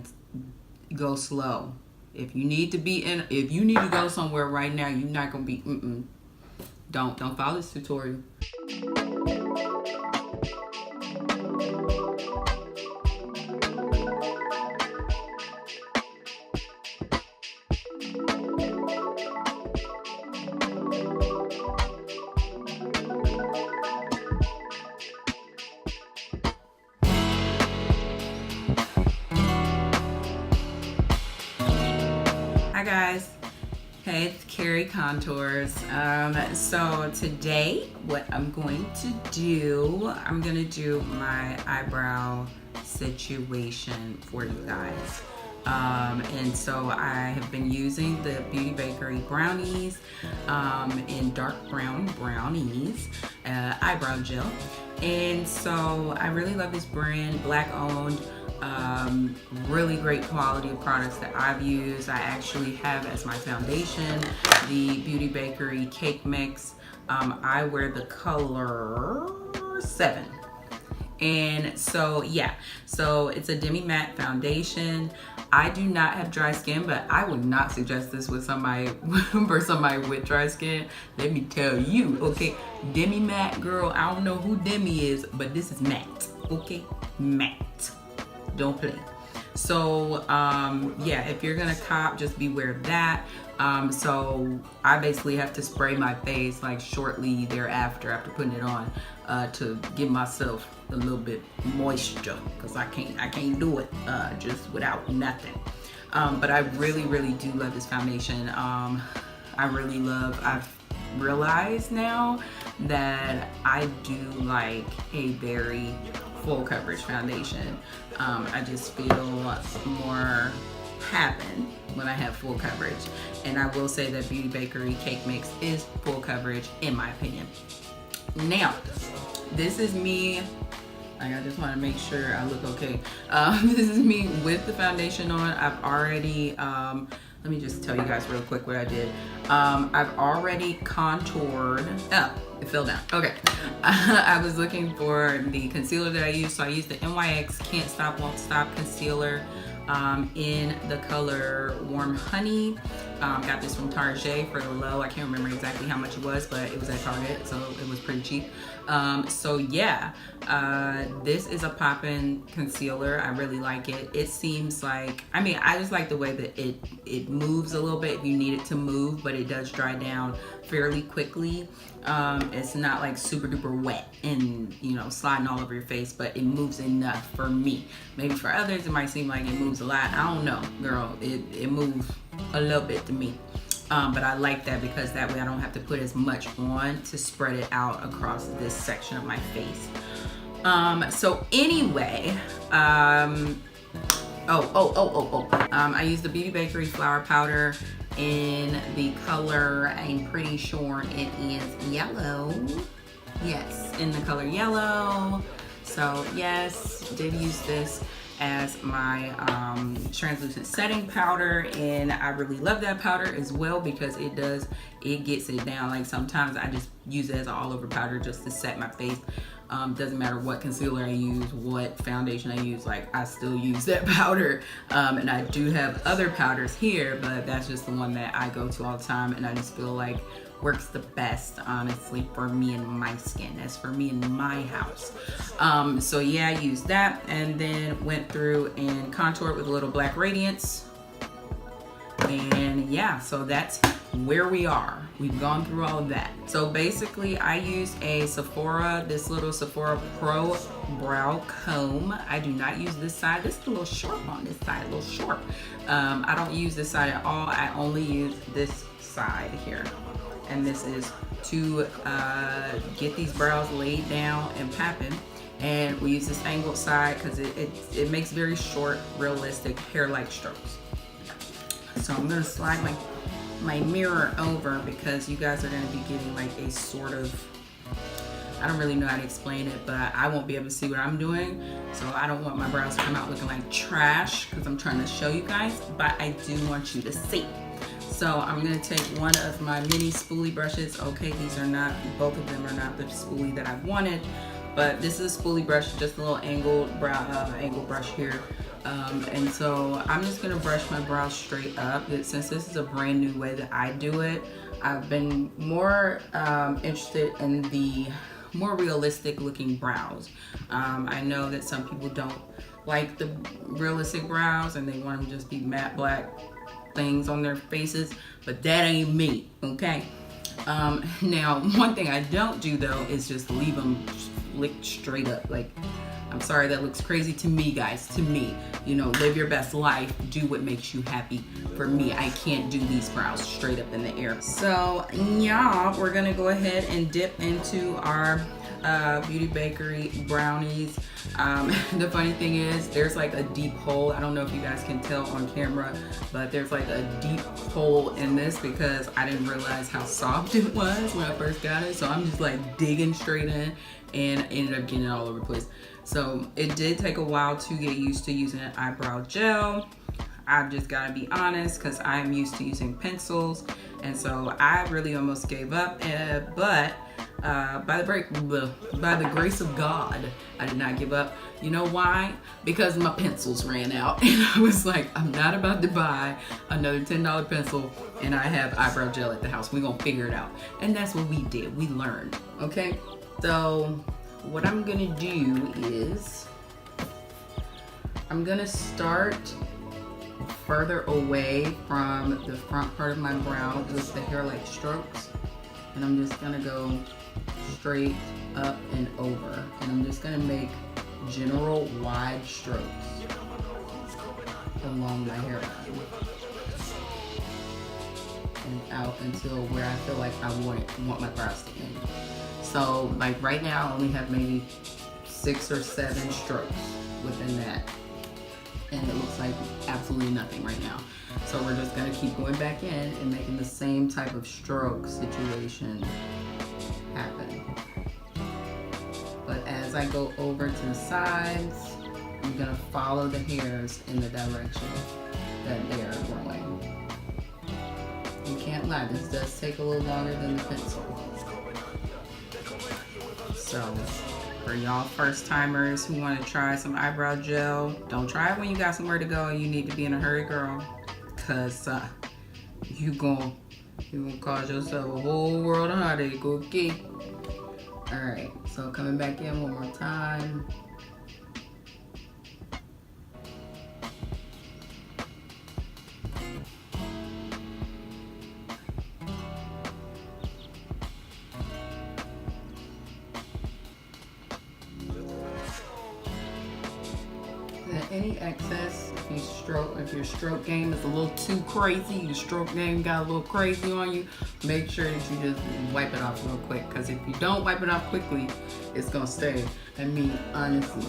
and go slow. If you need to go somewhere right now, you're not gonna be. Don't follow this tutorial. Hi guys, hey, it's KeriKontours. So today what I'm going to do, I'm gonna do my eyebrow situation for you guys. And so I have been using the Beauty Bakerie brownies in dark brown brownies eyebrow gel. And so I really love this brand, black owned. Really great quality of products that I've used. I actually have as my foundation the Beauty Bakerie Cake Mix. I wear the color 7. And so yeah, so it's a demi matte foundation. I do not have dry skin, but I would not suggest this with somebody for somebody with dry skin. Let me tell you, okay, demi matte, girl, I don't know who Demi is, but this is matte, okay, matte. Don't play. So yeah, if you're gonna cop, just beware of that. So I basically have to spray my face like shortly thereafter after putting it on to give myself a little bit moisture, because I can't do it just without nothing. But I really do love this foundation. I've realized now that I do like a very full coverage foundation. I just feel more happen when I have full coverage, and I will say that Beauty Bakerie Cake Mix is full coverage in my opinion. Now, this is me. Like, I just want to make sure I look okay. This is me with the foundation on. I've already let me just tell you guys real quick what I did. I've already contoured. Oh, it fell down. Okay. I was looking for the concealer that I used, so I used the NYX Can't Stop Won't Stop concealer in the color Warm Honey. Got this from Target for the low. I can't remember exactly how much it was, but it was at Target, so it was pretty cheap. So yeah, this is a poppin' concealer. I really like it. It seems like, I mean, I just like the way that it moves a little bit if you need it to move, but it does dry down fairly quickly. It's not like super duper wet and, you know, sliding all over your face, but it moves enough for me. Maybe for others it might seem like it moves a lot. I don't know, girl. It moves a little bit to me. But I like that because that way I don't have to put as much on to spread it out across this section of my face. So anyway, I used the Beauty Bakerie flour powder in the color, I'm pretty sure it is yellow. Yes, in the color yellow. So yes, did use this as my translucent setting powder, and I really love that powder as well because it gets it down. Like sometimes I just use it as an all over powder just to set my face. Doesn't matter what concealer I use, what foundation I use, like I still use that powder. And I do have other powders here, but that's just the one that I go to all the time, and I just feel like works the best, honestly, for me and my skin. That's for me in my house. So yeah, I used that and then went through and contoured with a little black radiance. And yeah, so that's where we are. We've gone through all of that. So basically I used a Sephora, this little Sephora Pro Brow Comb. I do not use this side. This is a little sharp on this side, a little sharp. I don't use this side at all. I only use this side here. And this is to get these brows laid down and popping. And we use this angled side because it makes very short, realistic hair-like strokes. So I'm gonna slide my mirror over because you guys are gonna be getting like a sort of, I don't really know how to explain it, but I won't be able to see what I'm doing. So I don't want my brows to come out looking like trash because I'm trying to show you guys, but I do want you to see. So I'm gonna take one of my mini spoolie brushes. Okay, these are not, both of them are not the spoolie that I wanted, but this is a spoolie brush, just a little angled brush here. And so I'm just gonna brush my brows straight up. Since this is a brand new way that I do it, I've been more interested in the more realistic looking brows. I know that some people don't like the realistic brows and they want them to just be matte black things on their faces, but that ain't me, okay? Now, one thing I don't do though is just leave them licked straight up. Like, I'm sorry, that looks crazy to me, guys. To me, you know, live your best life. Do what makes you happy. For me, I can't do these brows straight up in the air. So, y'all, we're gonna go ahead and dip into our Beauty Bakerie brownies. The funny thing is, there's like a deep hole. I don't know if you guys can tell on camera, but there's like a deep hole in this because I didn't realize how soft it was when I first got it. So I'm just like digging straight in and ended up getting it all over the place. So it did take a while to get used to using an eyebrow gel. I've just got to be honest because I'm used to using pencils, and so I really almost gave up. But by the grace of God, I did not give up. You know why? Because my pencils ran out, and I was like, I'm not about to buy another $10 pencil, and I have eyebrow gel at the house. We're gonna figure it out, and that's what we did. We learned. Okay, so what I'm gonna do is I'm gonna start further away from the front part of my brow with the hair-like strokes, and I'm just gonna go straight up and over, and I'm just gonna make general wide strokes along my hairline and out until where I feel like I want my brows to end. So like right now I only have maybe 6 or 7 strokes within that, and it looks like absolutely nothing right now. So we're just gonna keep going back in and making the same type of stroke situation happen. But as I go over to the sides, I'm gonna follow the hairs in the direction that they are going. You can't lie, this does take a little longer than the pencil. So for y'all first timers who want to try some eyebrow gel, don't try it when you got somewhere to go and you need to be in a hurry, girl, cause you gonna cause yourself a whole world of heartache, okay? All right, so coming back in one more time. Any excess, if your stroke game is a little too crazy, your stroke game got a little crazy on you, make sure that you just wipe it off real quick, because if you don't wipe it off quickly, it's gonna stay. I mean, honestly,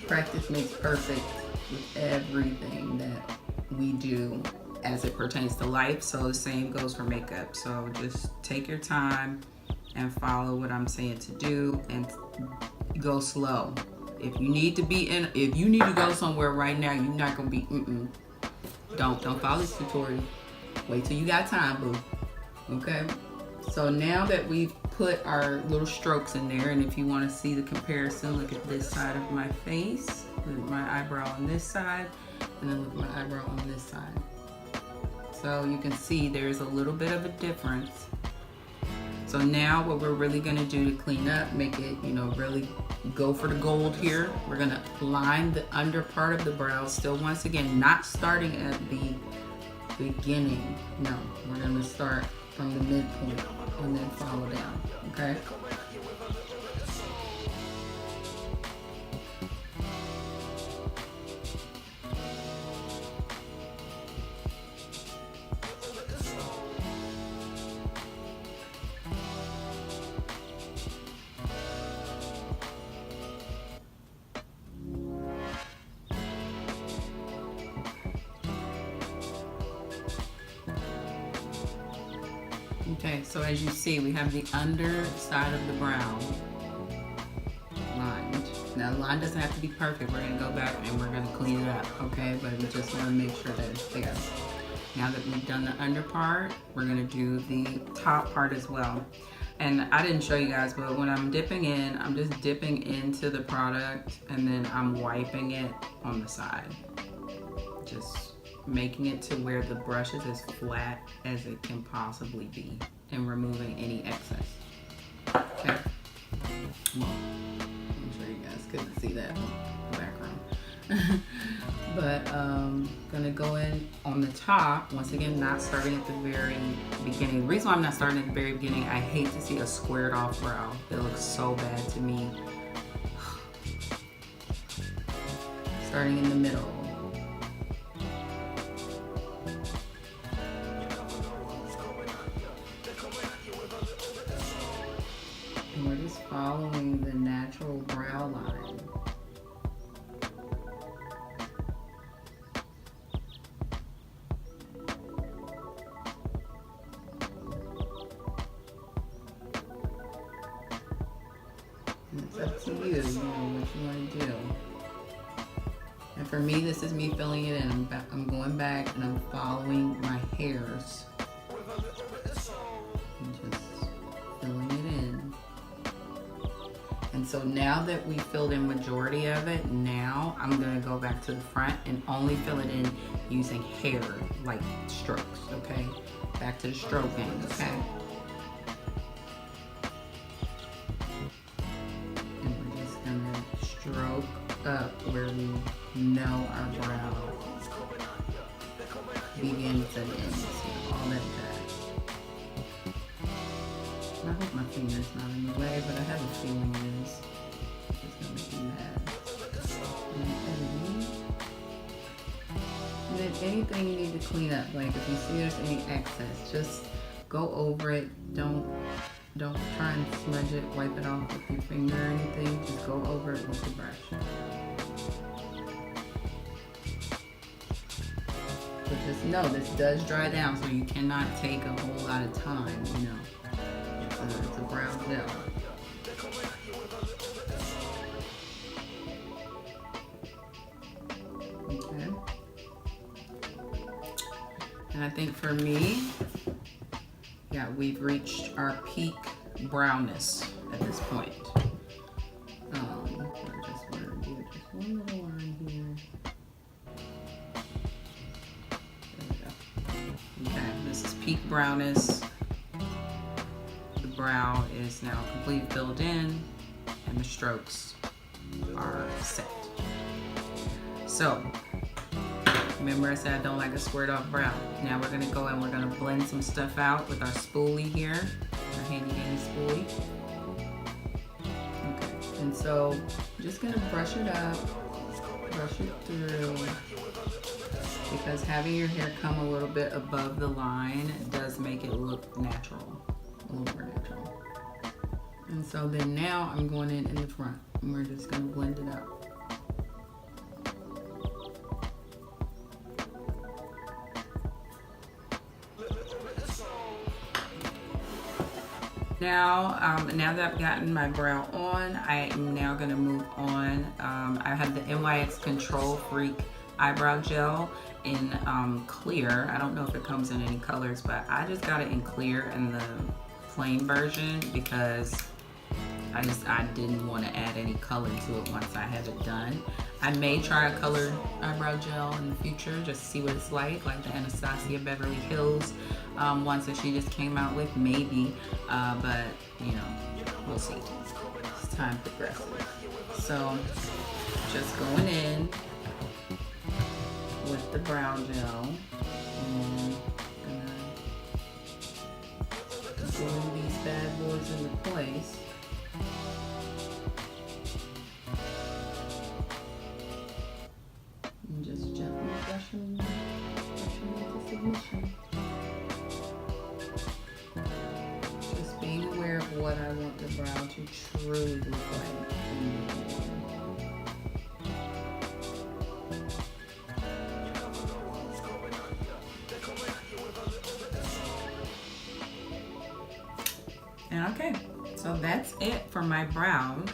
practice makes perfect with everything that we do as it pertains to life. So the same goes for makeup. So just take your time and follow what I'm saying to do and go slow. If you need to go somewhere right now, you're not gonna be, don't follow this tutorial. Wait till you got time, boo. Okay? So now that we've put our little strokes in there, and if you want to see the comparison, look at this side of my face. Look at my eyebrow on this side, and then look at my eyebrow on this side. So you can see there's a little bit of a difference. So now what we're really gonna do to clean up, make it, really go for the gold here. We're gonna line the under part of the brow. Still, once again, not starting at the beginning. No, we're gonna start from the midpoint and then follow down, okay? Okay, so as you see, we have the underside of the brow lined. Now, the line doesn't have to be perfect. We're going to go back and we're going to clean it up, okay? But we just want to make sure that it's there. Now that we've done the under part, we're going to do the top part as well. And I didn't show you guys, but when I'm dipping in, I'm just dipping into the product and then I'm wiping it on the side. Just making it to where the brush is as flat as it can possibly be and removing any excess. Okay. Well, I'm sure you guys couldn't see that in the background. But gonna go in on the top, once again, not starting at the very beginning. The reason why I'm not starting at the very beginning, I hate to see a squared off brow. It looks so bad to me. Starting in the middle. And we're just following the natural brow line. It's up to you, what you want to do. And for me, this is me filling it in. I'm going back and I'm following my hairs. And just filling it in. And so now that we filled in majority of it, now I'm going to go back to the front and only fill it in using hair, like strokes, okay? Back to the stroke game, okay? Stroke up where we know our brow begins and ends. All that jazz. I hope my finger's not in the way, but I have a feeling it is. It's gonna make me mad. And then anything you need to clean up, like if you see there's any excess, just go over it. Don't try and smudge it, wipe it off with your finger or anything. Just go over it with the brush. But just know this does dry down, so you cannot take a whole lot of time, you know. It's a brown gel. Okay. And I think for me, yeah, we've reached our peak brownness at this point. I just want to do just one little line here. There we go. Okay, this is peak brownness. The brow is now completely filled in, and the strokes are set. So, remember I said I don't like a squared off brow. Now we're gonna go and we're gonna blend some stuff out with our spoolie here, our handy dandy spoolie. Okay, and so I'm just gonna brush it up, brush it through, because having your hair come a little bit above the line does make it look natural, a little more natural. And so then now I'm going in the front, and we're just gonna blend it out. Now that I've gotten my brow on, I am now going to move on. I have the NYX Control Freak eyebrow gel in clear. I don't know if it comes in any colors, but I just got it in clear in the plain version because I didn't want to add any color to it once I have it done. I may try a colored eyebrow gel in the future just to see what it's like the Anastasia Beverly Hills ones that she just came out with, maybe, but you know, we'll see. As time progresses. So, just going in with the brow gel and glue these bad boys into place. And just gently brushing into submission. Just being aware of what I want the brow to truly look like. And okay, so that's it for my brows.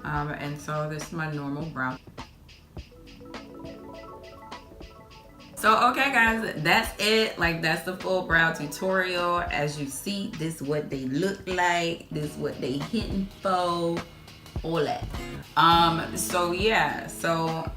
And so this is my normal brow. So okay guys, that's it. Like, that's the full brow tutorial. As you see, this is what they look like, this is what they hitting for, all that. So yeah, so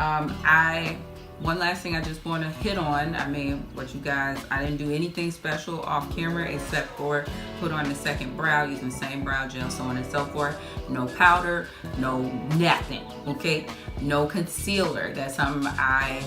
one last thing I just want to hit on. I mean, what you guys, I didn't do anything special off camera except for put on the second brow using the same brow gel, so on and so forth. No powder, no nothing, okay? No concealer. That's something I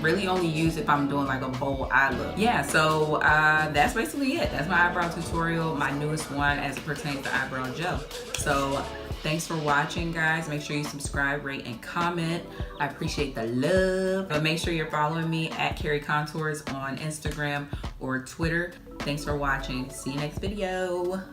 really only use if I'm doing like a bold eye look. Yeah, so that's basically it. That's my eyebrow tutorial, my newest one as it pertains to eyebrow gel. So thanks for watching, guys. Make sure you subscribe, rate, and comment. I appreciate the love. But make sure you're following me at KeriKontours on Instagram or Twitter. Thanks for watching. See you next video.